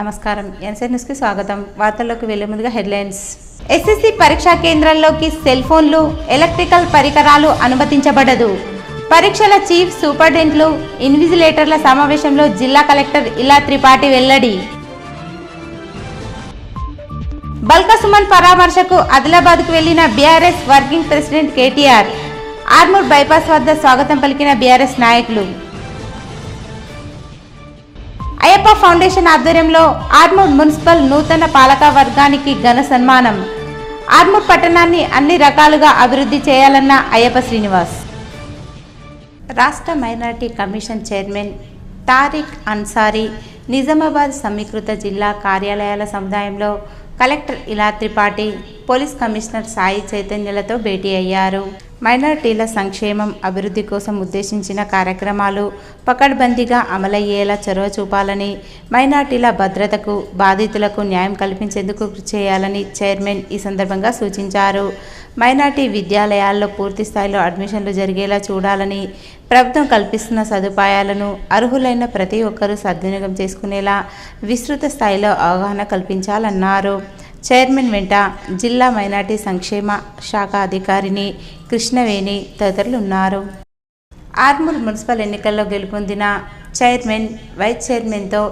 నమస్కారం ఎన్సెడ్ న్యూస్ కి స్వాగతం. వార్తల్లోకి వెళ్లే ముందుగా హెడ్లైన్స్. ఎస్ఎస్సి పరీక్షా కేంద్రాల్లోకి సెల్ ఫోన్లు, ఎలక్ట్రికల్ పరికరాలు అనుమతించబడదు. పరీక్షల చీఫ్ సూపరింటెండెంట్లు, ఇన్విజిలేటర్ల సమావేశంలో జిల్లా కలెక్టర్ ఇలా త్రిపాఠి వెల్లడి. బల్కా సుమన్ పరామర్శకు ఆదిలాబాద్కు వెళ్లిన BRS working president KTR. Armoor bypass వద్ద స్వాగతం పలికిన బీఆర్ఎస్ నాయకులు. అయ్యప్ప ఫౌండేషన్ ఆధ్వర్యంలో ఆర్మూర్ మున్సిపల్ నూతన పాలక వర్గానికి ఘన సన్మానం. ఆర్మూర్ పట్టణాన్ని అన్ని రకాలుగా అభివృద్ధి చేయాలన్న అయ్యప్ప శ్రీనివాస్. రాష్ట్ర minority commission chairman Tariq Ansari Nizamabad సమీకృత జిల్లా కార్యాలయాల సముదాయంలో కలెక్టర్ ఇలా త్రిపాఠి, పోలీస్ కమిషనర్ సాయి చైతన్యలతో భేటీ అయ్యారు. మైనారిటీల సంక్షేమం, అభివృద్ధి కోసం ఉద్దేశించిన కార్యక్రమాలు పకడ్బందీగా అమలయ్యేలా చొరవ చూపాలని, మైనారిటీల భద్రతకు, బాధితులకు న్యాయం కల్పించేందుకు కృషి చేయాలని చైర్మన్ ఈ సందర్భంగా సూచించారు. మైనారిటీ విద్యాలయాల్లో పూర్తి స్థాయిలో అడ్మిషన్లు జరిగేలా చూడాలని, ప్రభుత్వం కల్పిస్తున్న సదుపాయాలను అర్హులైన ప్రతి ఒక్కరూ సద్వినియోగం చేసుకునేలా విస్తృత స్థాయిలో అవగాహన కల్పించాలన్నారు. చైర్మన్ వెంట జిల్లా మైనారిటీ సంక్షేమ శాఖ అధికారిని కృష్ణవేణి తదితరులు ఉన్నారు. ఆర్మూర్ మున్సిపల్ ఎన్నికల్లో గెలుపొందిన చైర్మన్, వైస్ చైర్మన్తో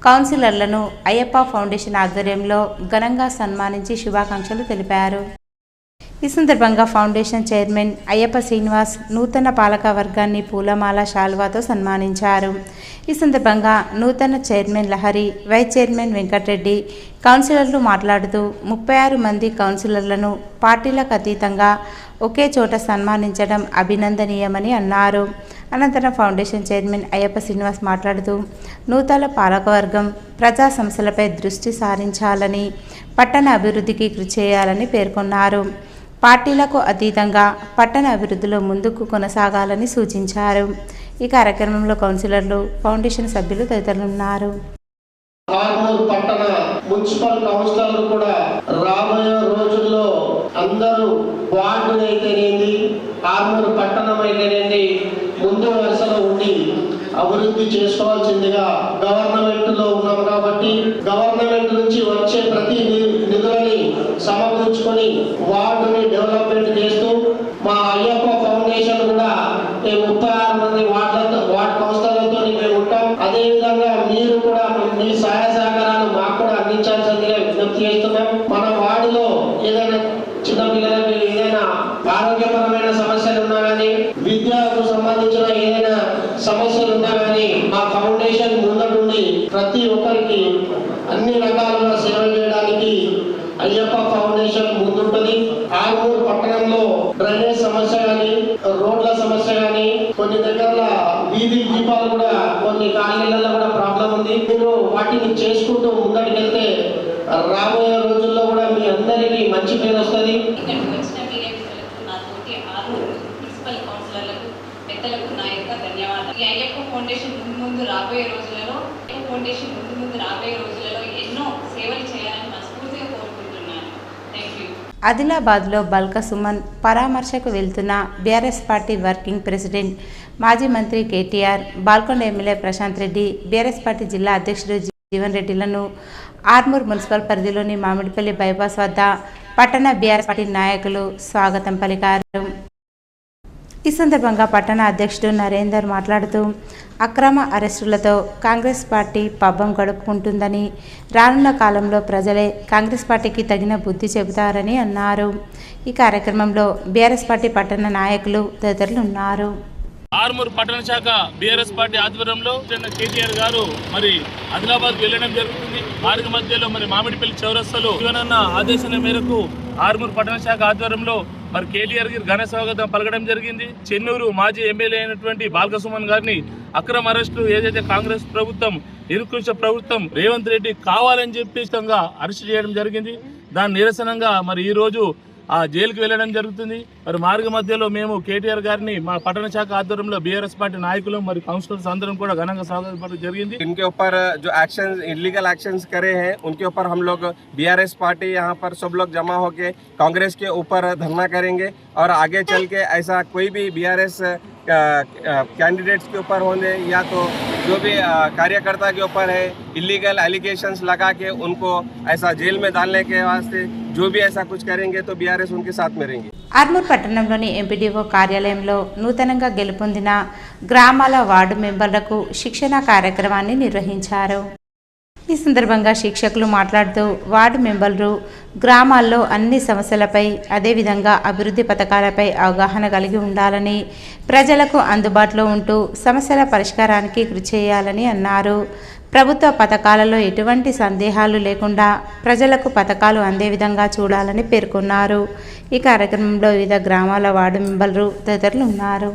కౌన్సిలర్లను అయ్యప్ప ఫౌండేషన్ ఆధ్వర్యంలో ఘనంగా సన్మానించి శుభాకాంక్షలు తెలిపారు. ఈ సందర్భంగా ఫౌండేషన్ చైర్మన్ అయ్యప్ప శ్రీనివాస్ నూతన పాలక వర్గాన్ని పూలమాల శాల్వాతో సన్మానించారు. ఈ సందర్భంగా నూతన chairman Lahari, vice chairman Venkatareddy, కౌన్సిలర్లు మాట్లాడుతూ 36 మంది కౌన్సిలర్లను పార్టీలకు అతీతంగా ఒకే చోట సన్మానించడం అభినందనీయమని అన్నారు. అనంతరం ఫౌండేషన్ చైర్మన్ అయ్యప్ప శ్రీనివాస్ మాట్లాడుతూ నూతన పాలకవర్గం ప్రజా సమస్యలపై దృష్టి సారించాలని, పట్టణ అభివృద్ధికి కృషి చేయాలని పేర్కొన్నారు. పార్టీలకు అతీతంగా పట్టణ అభివృద్ధిలో ముందుకు కొనసాగాలని సూచించారు. ఈ కార్యక్రమంలో కౌన్సిలర్లు, ఫౌండేషన్ సభ్యులు తదితరులు ఉన్నారు. ఆర్మూర్ పట్టణ మున్సిపల్ కౌన్సిలర్లు కూడా రాబోయే రోజుల్లో అందరూ వార్డు అయితేనేది, ఆర్మూర్ పట్టణం అయితేనేది ముందు వరుసలో ఉండి అభివృద్ధి చేసుకోవాల్సిందిగా గవర్నమెంట్ లో ఉన్నాం కాబట్టి గవర్నమెంట్ నుంచి వచ్చే ప్రతి నిధులని సమకూర్చుకొని వార్డుని డెవలప్మెంట్ చేస్తూ మా అయ్యప్ప ఫౌండేషన్ కూడా 36 మంది వార్డ్ కౌన్సిలర్లతో మేము ఉంటాం. అదే విధంగా మీరు కూడా మీ సహాయ సహకారాలు మాకు కూడా అందించాల్సిందిగా విజ్ఞప్తి చేస్తున్నాం. మన వార్డులో ఏదైనా చిన్నపిల్లలకి ఏదైనా ఆరోగ్యపరమైన సమస్యలు ఉన్నా కానీ, విద్యకు సంబంధించిన ఏదైనా సమస్యలు ఉన్నా కానీ మా ఫౌండేషన్ ముందుండి ప్రతి ఒక్కరికి అన్ని రకాలుగా సేవ చేయడానికి అయ్యప్ప ఫౌండేషన్ ముందుంటది. ఆర్మూర్ పట్టణంలో డ్రైనేజ్ సమస్య కానీ, రోడ్ల సమస్య కానీ, కొన్ని దగ్గర వీధి దీపాలు కూడా కొన్ని కాలనీలలో కూడా ప్రాబ్లం ఉంది. మీరు వాటిని చేసుకుంటూ ముందటికెళ్తే రాబోయే రోజుల్లో కూడా మీ అందరికీ మంచి పేరు వస్తుంది. ఆదిలాబాద్లో బల్కా సుమన్ పరామర్శకు వెళ్తున్న బీఆర్ఎస్ పార్టీ వర్కింగ్ ప్రెసిడెంట్, మాజీ మంత్రి కేటీఆర్, బాల్కొండ ఎమ్మెల్యే ప్రశాంత్ రెడ్డి, బీఆర్ఎస్ పార్టీ జిల్లా అధ్యక్షుడు జీవన్ రెడ్డిలను ఆర్మూర్ మున్సిపల్ పరిధిలోని మామిడిపల్లి బైపాస్ వద్ద పట్టణ బీఆర్ఎస్ పార్టీ నాయకులు స్వాగతం పలికారు. ఈ సందర్భంగా పట్టణ అధ్యక్షుడు నరేందర్ మాట్లాడుతూ అక్రమ అరెస్టులతో కాంగ్రెస్ పార్టీ పబ్బం గడుపుకుంటుందని, రానున్న కాలంలో ప్రజలే కాంగ్రెస్ పార్టీకి తగిన బుద్ధి చెబుతారని అన్నారు. ఈ కార్యక్రమంలో బీఆర్ఎస్ పార్టీ పట్టణ నాయకులు తదితరులు ఉన్నారు. ఆర్మూర్ పట్టణ శాఖ బీఆర్ఎస్ పార్టీ ఆధ్వర్యంలో కేటీఆర్ గారు మరి ఆదిలాబాద్ వెళ్ళడం జరుగుతుంది. మార్గ మధ్యలో మరి మామిడిపల్లి చౌరస్తాలో జీవనన్న ఆదేశాల మేరకు ఆర్మూర్ పట్టణ శాఖ ఆధ్వర్యంలో మరి కేటీఆర్ గారి ఘన స్వాగతం పలకడం జరిగింది. చెన్నూరు మాజీ ఎమ్మెల్యే అయినటువంటి బాల్కా సుమన్ గారిని అక్రమ అరెస్టు ఏదైతే కాంగ్రెస్ ప్రభుత్వం, నిరుకృష ప్రభుత్వం రేవంత్ రెడ్డి కావాలని చెప్పి అరెస్టు చేయడం జరిగింది. దాని నిరసనంగా మరి ఈ రోజు జైలుకి వెళ్ళడం జరుగుతుంది. మరి మార్గ మధ్యలో మేము కేటీఆర్ గారిని మా పట్టణ శాఖ ఆధ్వర్యంలో బీఆర్ఎస్ పార్టీ నాయకులు మరి కౌన్సిలర్స్ అందరం కూడా ఘనంగా స్వాగతం జరిగింది. इनके ऊपर जो एक्शन इलीगल एक्शंस करे हैं उनके ऊपर हम लोग बीआरएस पार्टी यहाँ पर सब लोग जमा होके कांग्रेस के ऊपर धरना करेंगे और आगे चल के ऐसा कोई भी बीआरएस कैंडिडेट्स के ऊपर होने या तो जो भी कार्यकर्ता के ऊपर है इलीगल एलिगेशंस लगा के उनको ऐसा जेल में डालने के वास्ते जो भी ऐसा कुछ करेंगे तो बीआरएस उनके साथ में रहेंगे। ఆర్మూర్ పట్టణంలోని ఎంపీడీఓ కార్యాలయంలో నూతనంగా గెలుపొందిన గ్రామాల వార్డు మెంబర్లకు శిక్షణ కార్యక్రమాన్ని నిర్వహించారు. ఈ సందర్భంగా శిక్షకులు మాట్లాడుతూ వార్డు మెంబర్లు గ్రామాల్లో అన్ని సమస్యలపై అదేవిధంగా అభివృద్ధి పథకాలపై అవగాహన కలిగి ఉండాలని, ప్రజలకు అందుబాటులో ఉంటూ సమస్యల పరిష్కారానికి కృషి చేయాలని అన్నారు. ప్రభుత్వ పథకాలలో ఎటువంటి సందేహాలు లేకుండా ప్రజలకు పథకాలు అందే విధంగా చూడాలని పేర్కొన్నారు. ఈ కార్యక్రమంలో వివిధ గ్రామాల వార్డు మెంబర్లు తదితరులు ఉన్నారు.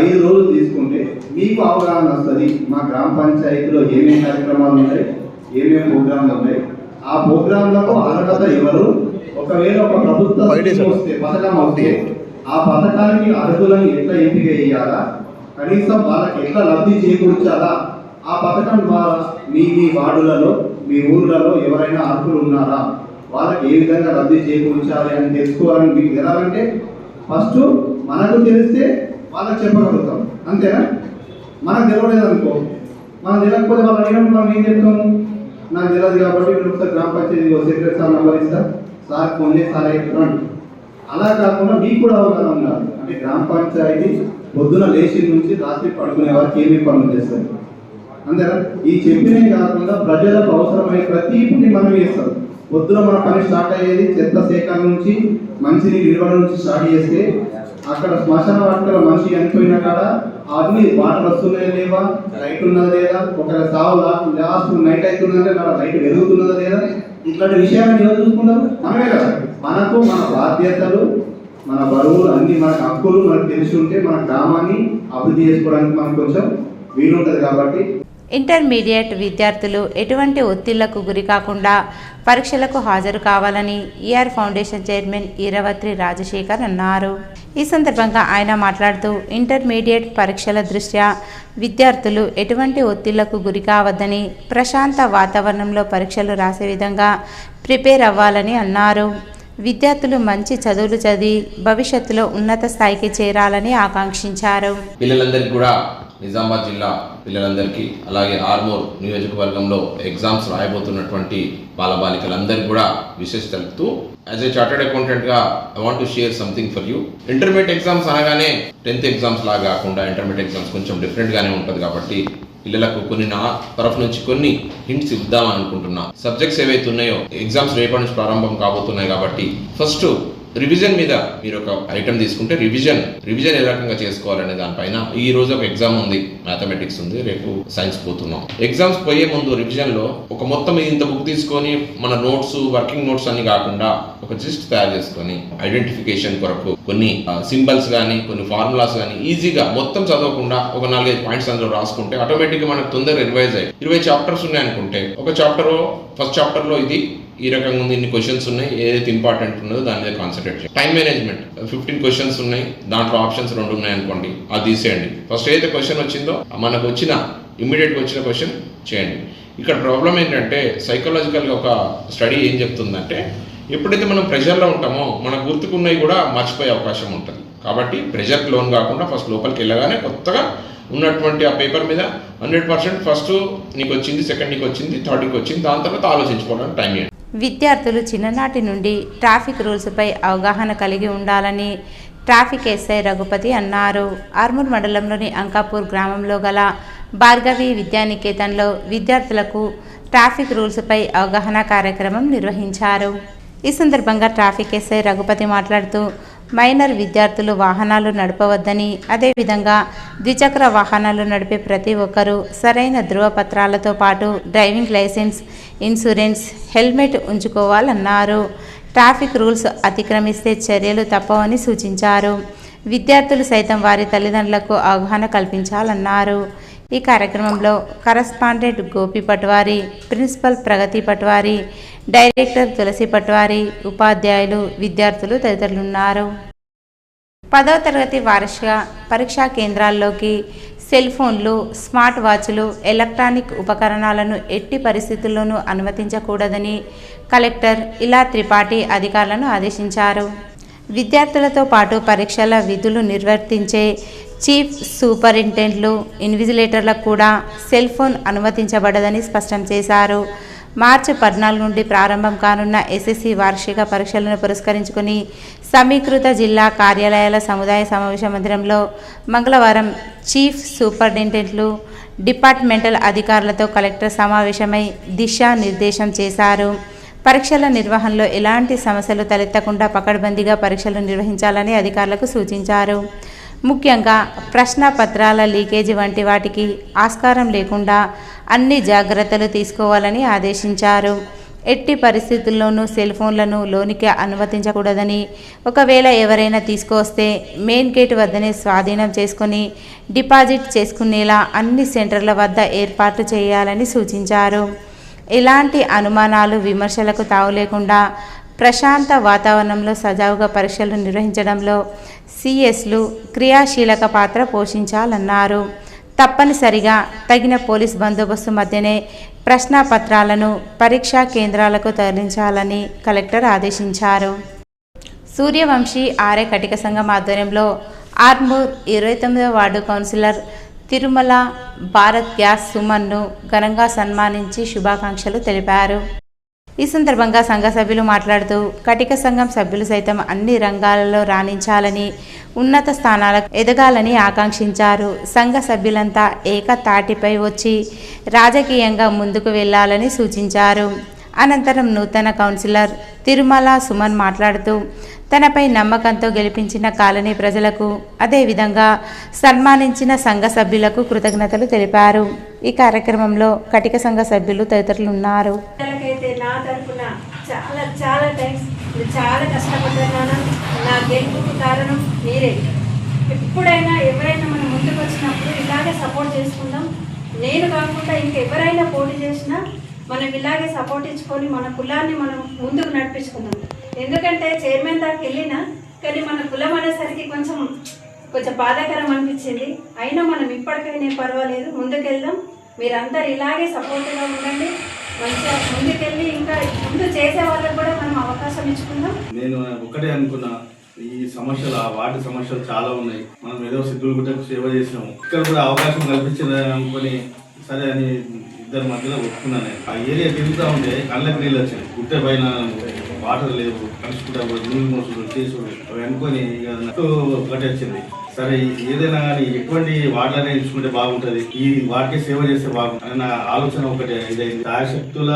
5 రోజులు తీసుకుంటే మీకు అవగాహన వస్తుంది. మా గ్రామ పంచాయతీలో ఏమేమి కార్యక్రమాలు ఉన్నాయి, ఏమేమి ప్రోగ్రాంలు ఉన్నాయి, ఆ ప్రోగ్రాంలకు అర్హత ఎవరు, ఒకవేళ ఒక ప్రభుత్వ పథకం వస్తే ఆ పథకానికి అర్హులను ఎట్లా ఎంపిక చేయాలా, కనీసం వాళ్ళకి ఎట్లా లబ్ధి చేకూర్చాలా, ఆ పథకం ద్వారా మీ వార్డులలో మీ ఊర్లలో ఎవరైనా అర్హులు ఉన్నారా, వాళ్ళకి ఏ విధంగా లబ్ధి చేకూర్చాలి అని తెలుసుకోవాలని మీకు ఎలాగంటే ఫస్ట్ మనకు తెలిస్తే వాళ్ళకి చెప్పగలుగుతాం, అంతేనా? మనకు తెలియలేదు అనుకో, మనం తెలియకపోతే వాళ్ళు అడిగినప్పుడు మనం ఏం చెప్తాము, నాకు తెలియదు కాబట్టి నేను ఒకసారి గ్రామ పంచాయతీ సెక్రటరీ సార్ నెంబర్ ఇస్తా, సార్ ఫోన్ చేసి సార్ చెప్తున్నాను. అలా కాకుండా మీకు కూడా అవగాహన ఉండాలి. అంటే గ్రామ పంచాయతీ పొద్దున లేచి నుంచి రాత్రి పడుకునే వారికి ఏమేమి పనులు చేస్తారు, అంతేనా? ఈ చెప్పినే కాకుండా ప్రజలకు అవసరమైన ప్రతి పని మనం చేస్తాం. పొద్దున మన పని స్టార్ట్ అయ్యేది చెత్త సేకరణ నుంచి, మంచినీళ్ళు ఇవ్వడం నుంచి స్టార్ట్ చేస్తే అక్కడ శ్మశాన వాటికలో మనిషి చనిపోయినా కాడ అన్ని వాటర్ వస్తున్నాయా లేవా, లైట్ ఉన్నదా లేదా, ఒకవేళ సావు లాస్ట్ నైట్ అవుతుందంటే అక్కడ లైట్ వెలుగుతున్నదా లేదా, ఇట్లాంటి విషయాన్ని ఎవరు చూసుకుంటారు? మనమే కదా. మనకు మన బాధ్యతలు, మన బరువులు అన్ని, మన హక్కులు మనకు తెలిసి ఉంటే మన గ్రామాన్ని అభివృద్ధి చేసుకోవడానికి మనకు కొంచెం వీలుంటుంది. కాబట్టి ఇంటర్మీడియట్ విద్యార్థులు ఎటువంటి ఒత్తిళ్లకు గురి కాకుండా పరీక్షలకు హాజరు కావాలని ER foundation chairman Eeravatri Rajasekhar అన్నారు. ఈ సందర్భంగా ఆయన మాట్లాడుతూ ఇంటర్మీడియట్ పరీక్షల దృష్ట్యా విద్యార్థులు ఎటువంటి ఒత్తిళ్లకు గురి కావద్దని, ప్రశాంత వాతావరణంలో పరీక్షలు రాసే విధంగా ప్రిపేర్ అవ్వాలని అన్నారు. విద్యార్థులు మంచి చదువులు చదివి భవిష్యత్తులో ఉన్నత స్థాయికి చేరాలని ఆకాంక్షించారు. పిల్లలందరికీ కూడా నిజామాబాద్ జిల్లా పిల్లలందరికీ అలాగే ఆర్మూర్ నియోజకవర్గంలో ఎగ్జామ్స్ రాయబోతున్నటువంటి బాలబాలికలందరికీ కూడా విశేష తెలుపుతూ యాజ్ ఏ చార్టర్డ్ అకౌంటెంట్గా I want to share something for you. Intermediate exams అనగానే 10th ఎగ్జామ్స్ లాగా కాకుండా ఇంటర్మీడియట్ ఎగ్జామ్స్ కొంచెం డిఫరెంట్గానే ఉంటుంది. కాబట్టి పిల్లలకు కొన్ని నా తరఫు నుంచి కొన్ని హింట్స్ ఇద్దామని అనుకుంటున్నా. సబ్జెక్ట్స్ ఏవైతే ఉన్నాయో ఎగ్జామ్స్ రేపటి నుంచి ప్రారంభం కాబోతున్నాయి కాబట్టి ఫస్ట్ రివిజన్ మీద మీరు ఒక ఐటమ్ తీసుకుంటే రివిజన్ ఏ రకంగా చేసుకోవాలనే దానిపైన ఈ రోజు ఒక ఎగ్జామ్ ఉంది, మ్యాథమెటిక్స్ ఉంది, రేపు సైన్స్ పోతున్నాం. ఎగ్జామ్స్ పోయే ముందు రివిజన్ లో ఒక మొత్తం ఇంత బుక్ తీసుకొని మన నోట్స్, వర్కింగ్ నోట్స్ అన్ని కాకుండా ఒక లిస్ట్ తయారు చేసుకొని ఐడెంటిఫికేషన్ కొరకు కొన్ని సింబల్స్ కానీ కొన్ని ఫార్ములాస్ కానీ ఈజీగా మొత్తం చదవకుండా ఒక 4-5 పాయింట్స్ అందులో రాసుకుంటే ఆటోమేటిక్గా మనకు తొందరగా రివైజ్ అయ్యి 20 చాప్టర్స్ ఉన్నాయనుకుంటే ఒక చాప్టర్ ఫస్ట్ చాప్టర్లో ఇది ఈ రకంగా ఉంది, ఇన్ని క్వశ్చన్స్ ఉన్నాయి, ఏదైతే ఇంపార్టెంట్ ఉన్నదో దాని మీద కాన్సన్ట్రేట్ చేయండి. టైం మేనేజ్మెంట్ 15 క్వశ్చన్స్ ఉన్నాయి, దాంట్లో ఆప్షన్స్ 2 ఉన్నాయి అనుకోండి, అది తీసేయండి. ఫస్ట్ ఏదైతే క్వశ్చన్ వచ్చిందో మనకు వచ్చిన ఇమ్మీడియట్గా వచ్చిన క్వశ్చన్ చేయండి. ఇక్కడ ప్రాబ్లం ఏంటంటే సైకలాజికల్గా ఒక స్టడీ ఏం చెప్తుందంటే ఎప్పుడైతే మనం ప్రెషర్లో ఉంటామో మనకు గుర్తుకున్నవి కూడా మర్చిపోయే అవకాశం ఉంటుంది. కాబట్టి ప్రెషర్కి లోన్ కాకుండా ఫస్ట్ లోపలికి వెళ్ళగానే కొత్తగా ఉన్నటువంటి ఆ పేపర్ మీద 100% ఫస్ట్ నీకు వచ్చింది, సెకండ్ నీకు వచ్చింది, థర్డ్ నీకు వచ్చింది, దాని తర్వాత ఆలోచించుకోవడానికి టైం ఇవ్వండి. విద్యార్థులు చిన్ననాటి నుండి ట్రాఫిక్ రూల్స్పై అవగాహన కలిగి ఉండాలని ట్రాఫిక్ ఎస్ఐ రఘుపతి అన్నారు. ఆర్మూర్ మండలంలోని అంకాపూర్ గ్రామంలో గల భార్గవి విద్యానికేతన్లో విద్యార్థులకు ట్రాఫిక్ రూల్స్పై అవగాహన కార్యక్రమం నిర్వహించారు. ఈ సందర్భంగా ట్రాఫిక్ ఎస్ఐ రఘుపతి మాట్లాడుతూ మైనర్ విద్యార్థులు వాహనాలు నడపవద్దని, అదేవిధంగా ద్విచక్ర వాహనాలు నడిపే ప్రతి ఒక్కరూ సరైన ధృవపత్రాలతో పాటు డ్రైవింగ్ లైసెన్స్, ఇన్సూరెన్స్, హెల్మెట్ ఉంచుకోవాలన్నారు. ట్రాఫిక్ రూల్స్ అతిక్రమిస్తే చర్యలు తప్పవని సూచించారు. విద్యార్థులు సైతం వారి తల్లిదండ్రులకు అవగాహన కల్పించాలన్నారు. ఈ కార్యక్రమంలో కరస్పాండెంట్ గోపి పట్వారి, ప్రిన్సిపల్ ప్రగతి పట్వారి, డైరెక్టర్ తులసి పట్వారి, ఉపాధ్యాయులు, విద్యార్థులు తదితరులున్నారు. 10వ తరగతి వార్షిక పరీక్షా కేంద్రాల్లోకి సెల్ ఫోన్లు, స్మార్ట్ వాచ్లు, ఎలక్ట్రానిక్ ఉపకరణాలను ఎట్టి పరిస్థితుల్లోనూ అనుమతించకూడదని కలెక్టర్ ఇలా త్రిపాఠి అధికారులను ఆదేశించారు. విద్యార్థులతో పాటు పరీక్షల విధులు నిర్వర్తించే చీఫ్ సూపరింటెండెంట్లు, ఇన్విజిలేటర్లకు కూడా సెల్ ఫోన్ అనుమతించబడదని స్పష్టం చేశారు. మార్చి 14 నుండి ప్రారంభం కానున్న ఎస్ఎస్సి వార్షిక పరీక్షలను పురస్కరించుకుని సమీకృత జిల్లా కార్యాలయాల సముదాయ సమావేశ మందిరంలో మంగళవారం చీఫ్ సూపరింటెండెంట్లు, డిపార్ట్మెంటల్ అధికారులతో కలెక్టర్ సమావేశమై దిశానిర్దేశం చేశారు. పరీక్షల నిర్వహణలో ఎలాంటి సమస్యలు తలెత్తకుండా పకడ్బందీగా పరీక్షలు నిర్వహించాలని అధికారులకు సూచించారు. ముఖ్యంగా ప్రశ్నపత్రాల లీకేజీ వంటి వాటికి ఆస్కారం లేకుండా అన్ని జాగ్రత్తలు తీసుకోవాలని ఆదేశించారు. ఎట్టి పరిస్థితుల్లోనూ సెల్ ఫోన్లను లోనికి అనుమతించకూడదని, ఒకవేళ ఎవరైనా తీసుకొస్తే మెయిన్ గేట్ వద్దనే స్వాధీనం చేసుకుని డిపాజిట్ చేసుకునేలా అన్ని సెంటర్ల వద్ద ఏర్పాట్లు చేయాలని సూచించారు. ఎలాంటి అనుమానాలు, విమర్శలకు తావు లేకుండా ప్రశాంత వాతావరణంలో సజావుగా పరీక్షలు నిర్వహించడంలో సిఎస్లు క్రియాశీలక పాత్ర పోషించాలన్నారు. తప్పనిసరిగా తగిన పోలీస్ బందోబస్తు మధ్యనే ప్రశ్నపత్రాలను పరీక్షా కేంద్రాలకు తరలించాలని కలెక్టర్ ఆదేశించారు. సూర్యవంశీ ఆర్య కటిక సంఘం ఆధ్వర్యంలో ఆర్మూర్ 29వ ward councillor Tirumala Bharat gas సుమన్ను ఘనంగా సన్మానించి శుభాకాంక్షలు తెలిపారు. ఈ సందర్భంగా సంఘ సభ్యులు మాట్లాడుతూ కటిక సంఘం సభ్యులు సైతం అన్ని రంగాలలో రాణించాలని, ఉన్నత స్థానాలకు ఎదగాలని ఆకాంక్షించారు. సంఘ సభ్యులంతా ఏకతాటిపై వచ్చి రాజకీయంగా ముందుకు వెళ్లాలని సూచించారు. అనంతరం నూతన కౌన్సిలర్ తిరుమల సుమన్ మాట్లాడుతూ తనపై నమ్మకంతో గెలిపించిన కాలనీ ప్రజలకు, అదేవిధంగా సన్మానించిన సంఘ సభ్యులకు కృతజ్ఞతలు తెలిపారు. ఈ కార్యక్రమంలో కటిక సంఘ సభ్యులు తదితరులు ఉన్నారు. నా తరఫున చాలా చాలా థ్యాంక్స్. చాలా కష్టపడ్డాను. నా గెలుపుకు కారణం మీరే. ఎప్పుడైనా ఎవరైనా మనం ముందుకు వచ్చినప్పుడు ఇలాగే సపోర్ట్ చేసుకుందాం. నేను కాకుండా ఇంకెవరైనా పోటీ చేసినా మనం ఇలాగే సపోర్ట్ ఇచ్చుకొని మన కులాన్ని మనం ముందుకు నడిపించుకుందాం. ఎందుకంటే చైర్మన్ దాకా వెళ్ళినా కానీ మన కులం అనేసరికి కొంచెం బాధాకరం అనిపించింది. అయినా మనం ఇప్పటికైనా పర్వాలేదు, ముందుకెళ్దాం. మీరందరూ ఇలాగే సపోర్ట్గా ఉండండి. మంచిగా ముందుకెళ్ళి ఇంకా ముందు చేసే వాళ్ళకి కూడా మనం అవకాశం ఇచ్చుకుందాం. నేను ఒకటే అనుకున్నా, ఈ సమస్యలు ఆ వార్డు సమస్యలు చాలా ఉన్నాయి. మనం ఏదో సిద్ధులు గుట్టకు సేవ చేసినాము, ఇక్కడ కూడా అవకాశం కల్పించిందని అనుకుని సరే అని ఇద్దరి మధ్యలో ఒప్పుకున్నాను. ఆ ఏరియా తిరుగుతూ ఉంటే కళ్ళకి నీళ్ళు వచ్చాయి. గుట్టే పైన వాటర్ లేవు, కలుసుకుంటా నీళ్ళు మోసుడు చేసుడు అవి అనుకొని ఒకటి వచ్చింది. సరే ఏదైనా కానీ ఎటువంటి వార్డులనే ఎంచుకుంటే బాగుంటుంది, ఈ వాటికే సేవ చేస్తే బాగుంటుంది నా ఆలోచన ఒకటే ఇదైంది. శాయశక్తుల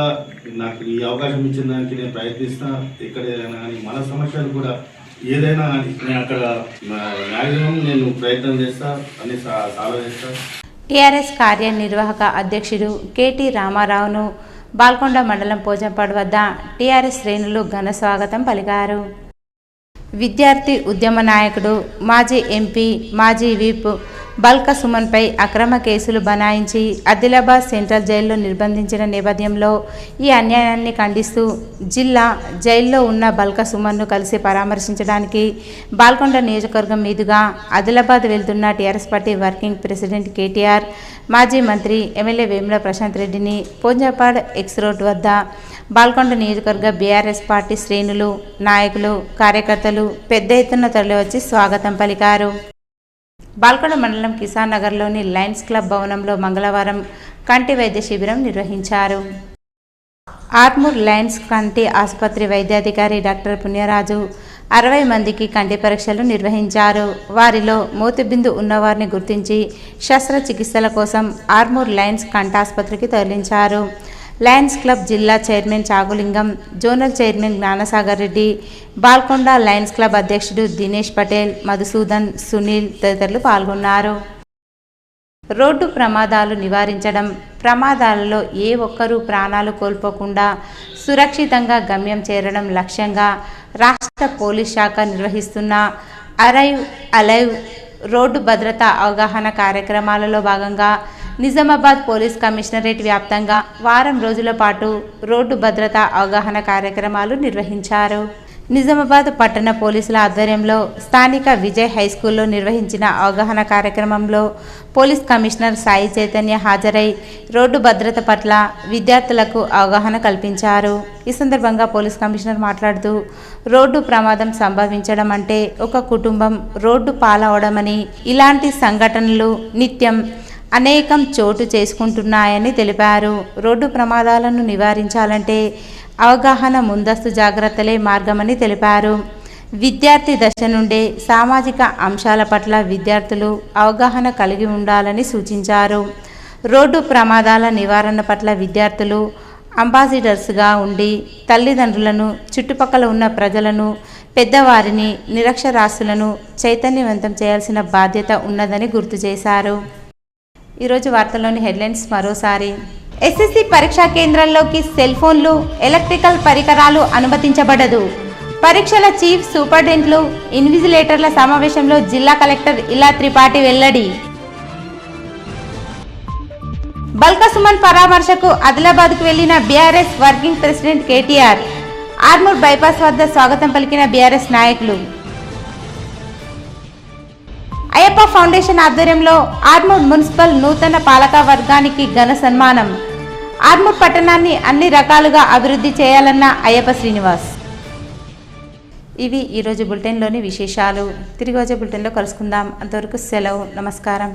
నాకు ఈ అవకాశం ఇచ్చిన దానికి నేను ప్రయత్నిస్తా. ఎక్కడైనా కానీ మన సమస్యలు కూడా ఏదైనా కానీ నేను అక్కడ మ్యాక్సిమం నేను ప్రయత్నం చేస్తా అని సాల్వ్ చేస్తా. టీఆర్ఎస్ కార్యనిర్వాహక అధ్యక్షుడు కేటీ రామారావును బాల్కొండ మండలం పోచంపాడు వద్ద టీఆర్ఎస్ శ్రేణులు ఘన స్వాగతం పలికారు. విద్యార్థి ఉద్యమ నాయకుడు, మాజీ ఎంపీ, మాజీ విప్ బల్క సుమన్పై అక్రమ కేసులు బనాయించి ఆదిలాబాద్ సెంట్రల్ జైల్లో నిర్బంధించిన నేపథ్యంలో ఈ అన్యాయాన్ని ఖండిస్తూ జిల్లా జైల్లో ఉన్న బల్క సుమన్ను కలిసి పరామర్శించడానికి బాల్కొండ నియోజకవర్గం మీదుగా ఆదిలాబాద్ వెళ్తున్న TRS party working president KTR, మాజీ మంత్రి ఎమ్మెల్యే వేముల ప్రశాంత్ రెడ్డిని పోంజాపాడ్ ఎక్స్ రోడ్ వద్ద బాల్కొండ నియోజకవర్గ బీఆర్ఎస్ పార్టీ శ్రేణులు, నాయకులు, కార్యకర్తలు పెద్ద ఎత్తున తరలివచ్చి స్వాగతం పలికారు. బాల్కొండ మండలం కిసాన్ నగర్లోని లయన్స్ క్లబ్ భవనంలో మంగళవారం కంటి వైద్య శిబిరం నిర్వహించారు. ఆర్మూర్ లయన్స్ కంటి ఆసుపత్రి వైద్యాధికారి డాక్టర్ పుణ్యరాజు 60 మందికి కంటి పరీక్షలు నిర్వహించారు. వారిలో మోతిబిందు ఉన్నవారిని గుర్తించి శస్త్రచికిత్సల కోసం ఆర్మూర్ లయన్స్ కంటాసుపత్రికి తరలించారు. లయన్స్ క్లబ్ జిల్లా chairman Chagulingam, zonal chairman Gnanasagar Reddy, Balkonda lions club అధ్యక్షుడు దినేష్ పటేల్, మధుసూదన్, సునీల్ తదితరులు పాల్గొన్నారు. రోడ్డు ప్రమాదాలు నివారించడం, ప్రమాదాలలో ఏ ఒక్కరూ ప్రాణాలు కోల్పోకుండా సురక్షితంగా గమ్యం చేరడం లక్ష్యంగా రాష్ట్ర పోలీస్ శాఖ నిర్వహిస్తున్న అరైవ్ అలైవ్ రోడ్డు భద్రతా అవగాహన కార్యక్రమాలలో భాగంగా నిజామాబాద్ పోలీస్ కమిషనరేట్ వ్యాప్తంగా వారం రోజుల పాటు రోడ్డు భద్రతా అవగాహన కార్యక్రమాలు నిర్వహించారు. నిజామాబాద్ పట్టణ పోలీసుల ఆధ్వర్యంలో స్థానిక విజయ్ హై స్కూల్లో నిర్వహించిన అవగాహన కార్యక్రమంలో పోలీస్ కమిషనర్ సాయి చైతన్య హాజరై రోడ్డు భద్రత పట్ల విద్యార్థులకు అవగాహన కల్పించారు. ఈ సందర్భంగా పోలీస్ కమిషనర్ మాట్లాడుతూ రోడ్డు ప్రమాదం సంభవించడం అంటే ఒక కుటుంబం రోడ్డు పాలవడమని, ఇలాంటి సంఘటనలు నిత్యం అనేకం చోటు చేసుకుంటున్నాయని తెలిపారు. రోడ్డు ప్రమాదాలను నివారించాలంటే అవగాహన, ముందస్తు జాగ్రత్తలే మార్గమని తెలిపారు. విద్యార్థి దశ నుండే సామాజిక అంశాల పట్ల విద్యార్థులు అవగాహన కలిగి ఉండాలని సూచించారు. రోడ్డు ప్రమాదాల నివారణ పట్ల విద్యార్థులు అంబాసిడర్స్గా ఉండి తల్లిదండ్రులను, చుట్టుపక్కల ఉన్న ప్రజలను, పెద్దవారిని, నిరక్షరాస్యులను చైతన్యవంతం చేయాల్సిన బాధ్యత ఉన్నదని గుర్తు చేశారు. ఈరోజు వార్తల్లోని హెడ్లైన్స్ మరోసారి. ఎస్ఎస్సి పరీక్షా కేంద్రాల్లోకి సెల్ ఫోన్లు, ఎలక్ట్రికల్ పరికరాలు అనుమతించబడదు. పరీక్షల చీఫ్ సూపరింటెండెంట్లు, ఇన్విజిలేటర్ల సమావేశంలో జిల్లా కలెక్టర్ ఇలా త్రిపాఠి వెల్లడి. బల్కా సుమన్ పరామర్శకు ఆదిలాబాద్కు వెళ్లిన BRS working president KTR. Armoor bypass వద్ద స్వాగతం పలికిన బీఆర్ఎస్ నాయకులు. అయ్యప్ప ఫౌండేషన్ ఆధ్వర్యంలో ఆర్మూర్ మున్సిపల్ నూతన పాలక వర్గానికి ఘన సన్మానం. ఆర్మూర్ పట్టణాన్ని అన్ని రకాలుగా అభివృద్ధి చేయాలన్న అయ్యప్ప శ్రీనివాస్. ఇవి ఈరోజు బులెటిన్లోని విశేషాలు. తిరిగి వచ్చే బులెటిన్లో కలుసుకుందాం. అంతవరకు సెలవు. నమస్కారం.